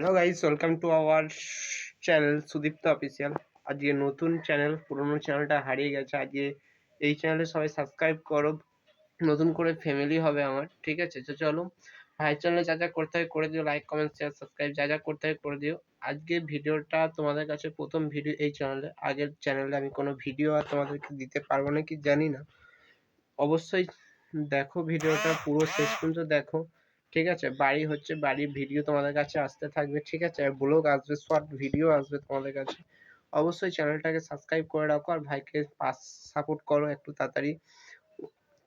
Hello guys, welcome to our channel Sudipta official. আজকে নতুন channel, পুরোনো চ্যানেলটা হারিয়ে গেছে। আজকে এই চ্যানেলে সবাই সাবস্ক্রাইব করো, নতুন করে ফ্যামিলি হবে আমার, ঠিক আছে? তো চলো, ভাই চ্যানেলে যা যা করতে হয় করে দিও, লাইক কমেন্ট শেয়ার সাবস্ক্রাইব যা যা করতে হয় করে দিও। আজকে ভিডিওটা তোমাদের কাছে প্রথম ভিডিও এই চ্যানেলে। আগের চ্যানেলে আমি কোনো ভিডিও আর তোমাদেরকে দিতে পারবো না কি জানি না। অবশ্যই দেখো, ভিডিওটা পুরো শেষ পর্যন্ত দেখো, ঠিক আছে? বাড়ির ভিডিও তোমাদের কাছে আসতে থাকবে, ঠিক আছে? আর ব্লগ আসবে, শর্ট ভিডিও আসবে তোমাদের কাছে। অবশ্যই চ্যানেলটাকে সাবস্ক্রাইব করে রাখো আর ভাইকে সাপোর্ট করো একটু তাড়াতাড়ি,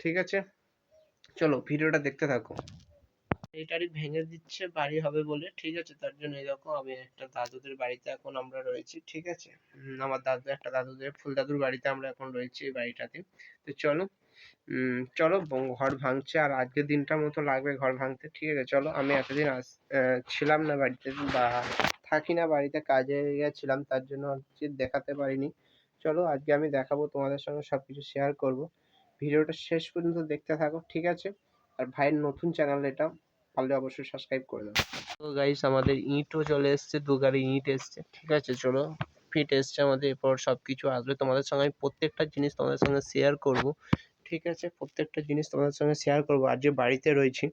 ঠিক আছে? চলো ভিডিওটা দেখতে থাকো। এটারই ভেঙে দিচ্ছে বাড়ি হবে বলে, ঠিক আছে? তার জন্য এই দেখো, আমি একটা দাদুদের বাড়িতে এখন আমরা রয়েছি, ঠিক আছে? আমার একটা দাদুদের ফুল দাদুর বাড়িতে আমরা এখন রয়েছি, এই বাড়িটাতে। তো চলো, চলো ঘর ভাঙছে আর আজকের দিনটার মতো লাগবে ঘর ভাঙতে, ঠিক আছে? চলো, আমি এতদিন ছিলাম না বাড়িতে, বা থাকি না বাড়িতে, কাজে গেছিলাম, তার জন্য হচ্ছে দেখাতে পারিনি। চলো আজকে আমি দেখাবো, তোমাদের সঙ্গে সবকিছু শেয়ার করব। ভিডিওটা শেষ পর্যন্ত দেখতে থাকো, ঠিক আছে? আর ভাইয়ের নতুন চ্যানেল এটা, পারলে অবশ্যই সাবস্ক্রাইব করে দাও। তো গাইস, আমাদের ইঁটও চলে এসছে, 2 গাড়ি ইঁট এসছে, ঠিক আছে? চলো, ফিট এসছে আমাদের, এরপর সবকিছু আসবে তোমাদের সঙ্গে। আমি প্রত্যেকটা জিনিস তোমাদের সঙ্গে শেয়ার করব, ঠিক আছে? প্রত্যেকটা জিনিস তোমাদের সঙ্গে শেয়ার করব। আজ যে বাড়িতে রয়েছি,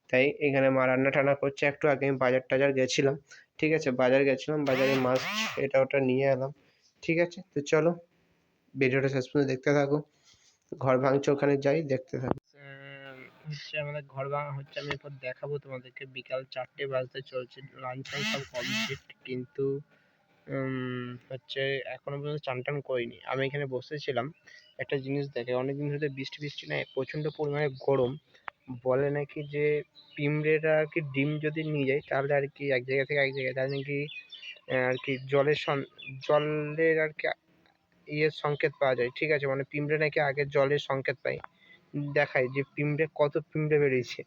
তাই এখানে মা রান্না টান্না করছে। একটু আগে আমি বাজার টাজার গেছিলাম, ঠিক আছে? বাজারে মাছ এটা ওটা নিয়ে এলাম, ঠিক আছে? তো চলো, ভিডিওটা শেষ পর্যন্ত দেখতে থাকো। ঘর ভাঙছে, ওখানে যাই, দেখতে থাকো। হচ্ছে আমাদের ঘর ভাঙা হচ্ছে, আমি এরপর দেখাবো তোমাদেরকে। বিকাল 4টে বাজতে চলছে, লাঞ্চ সব কমপ্লিট, কিন্তু হচ্ছে এখনো পর্যন্ত চান টান করিনি। আমি এখানে বসেছিলাম, একটা জিনিস দেখে, অনেকদিন ধরে বৃষ্টি বৃষ্টি নাই, প্রচণ্ড পরিমাণে গরম। বলে নাকি যে পিঁমড়েরা আর কি ডিম যদি নিয়ে যায়, তাহলে আর কি এক জায়গা থেকে এক জায়গায়, তাহলে নাকি আর কি জলের আর কি ইয়ের সংকেত পাওয়া যায়, ঠিক আছে? মানে পিঁমড়ে নাকি আগে জলের সংকেত পায়, দেখায় যে কত পিঁমড়ে বেরিয়েছে,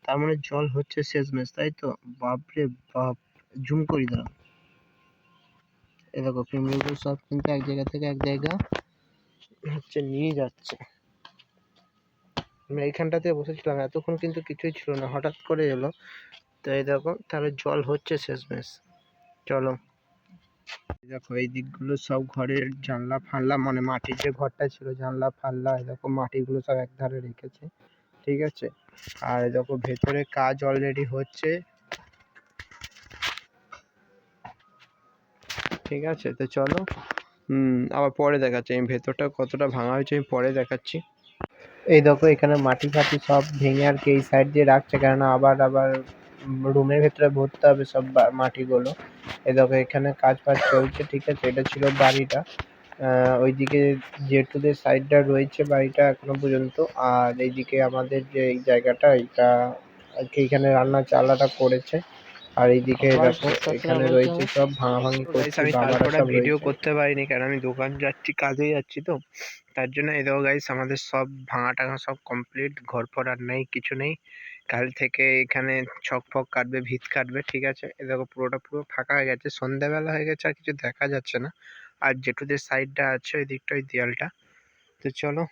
তার মানে জল হচ্ছে শেষমেশ, তাই তো? বাপরে বাপ, জুম করি দাঁড়াও। এই দেখো, পিঁমড়েগুলো সব কিন্তু এক জায়গা থেকে এক জায়গা হচ্ছে নিয়ে যাচ্ছে। আমরা এইখানটাতে বসেছিলাম, এতক্ষণ কিন্তু কিছুই ছিল না, হঠাৎ করে এলো। তো এই দেখো, তাহলে জল হচ্ছে শেষমেশ। চলো, দেখো এই দিকগুলো সব ঘরের জানলা ফানলা, মানে মাটির যে ঘরটা ছিল, জানলা ফানলা, এই দেখো মাটিগুলো সব এক ধারে রেখেছে, ঠিক আছে? আর এই দেখো ভেতরে কাজ অলরেডি হচ্ছে, ঠিক আছে? তো চলো, আবার পরে দেখাচ্ছি। আমি ভেতরটা কতটা ভাঙা হয়েছে আমি পরে দেখাচ্ছি। এই দেখো, এখানে মাটি ফাটি সব ভেঙে আর কি এই সাইড দিয়ে রাখছে, কেননা আবার রুমের ভেতরে ভরতে হবে সব মাটিগুলো। এই দেখো, এখানে কাজ ফাজ চলছে, ঠিক আছে? এটা ছিল বাড়িটা, ওইদিকে জেঠুদের সাইডটা রয়েছে বাড়িটা এখনো পর্যন্ত। আর এইদিকে আমাদের যে এই জায়গাটা, এটা আর কি এখানে রান্না চালাটা করেছে। আর এইদিকে দেখো, এখানে রয়েছে সব ভাঙাভাঙি করছে, আমি বাবারা তারপরে সব ভিডিও রয়েছে। করতে পারিনি, কারণ আমি দোকান যাচ্ছি, কাজে যাচ্ছি, তো তার জন্য। এই দেখো গাইস, আমাদের সব ভাঙা টাঙা সব কমপ্লিট, ঘর ফর আর নেই, কিছু নেই। কাল থেকে এখানে ছক ফক কাটবে, ভিত কাটবে, ঠিক আছে? এই দেখো, পুরো ফাঁকা হয়ে গেছে, সন্ধ্যাবেলা হয়ে গেছে, আর কিছু দেখা যাচ্ছে না। আর জেঠুদের সাইডটা আছে ওই দিকটা, ওই দেয়ালটা। তো চলো,